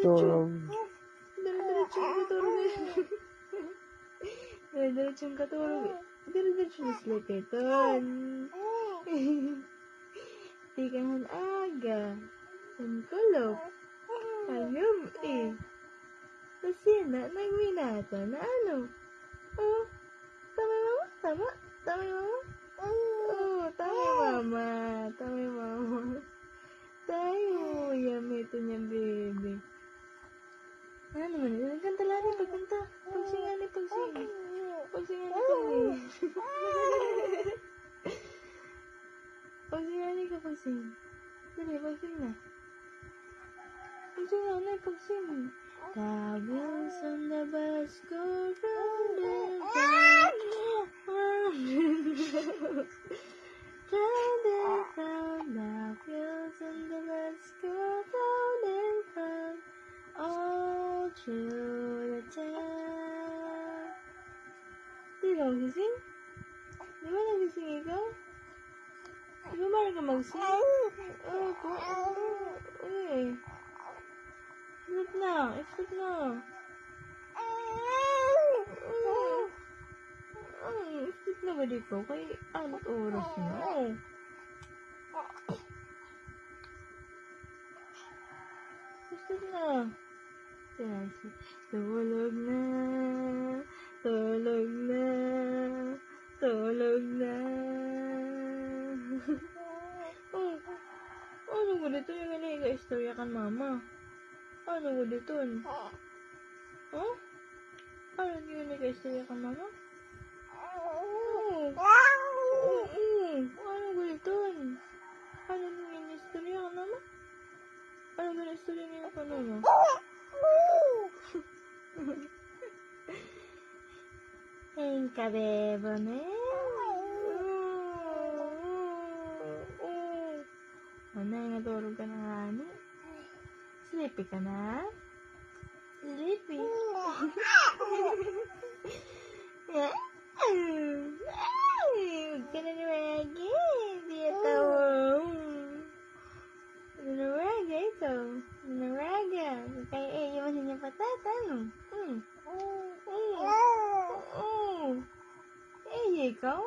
Tulog. Dire-diretsong katulog eh. Dire-diretsong katulog eh. Dire-diretsong sleep ito. Di ka man aga. Ang kulog. Ayun eh. Kasi nagminata na ano. Oh, tama mama? Tama? Tama mama? Oh, tama mama. Tama mama. Tayo. Yummy ito niya, baby. Ano naman? Kanta lagi. Pagkanta. Pagsinga ni pagsinga. Pagsinga ni pagsinga. Pagsinga ni ka pagsinga. Dali, pagsinga na. Pagsinga na, pagsinga. The wheels on the bus go round and round, round and round, round and round. The wheels on the bus go round and round, all through the town. Di ba magsising? Di ba nagsising ikaw? Di ba marang ka magsing? Oo po. Eh. Sleep na. Sleep na. Sleep na ba di ko? Kay anong oras na? Sleep na. Tulog na. Tulog na. Tulog na. Ano ko dito yung nag-istorya kan mama? Ano ko dito? Huh? Ano yung nag-istorya kan mama? Ano ko dito? Ano yung istorya kan mama? Ano yung istorya nila kan mama? Ang kabebo na ano, natulog ka na nga ni? Sleepy ka na? Sleepy? Huwag ka na nawagi. Hindi ito. Nawaga ito. Nawaga. Kaya iiwasin niya patata, no? Eh, ikaw?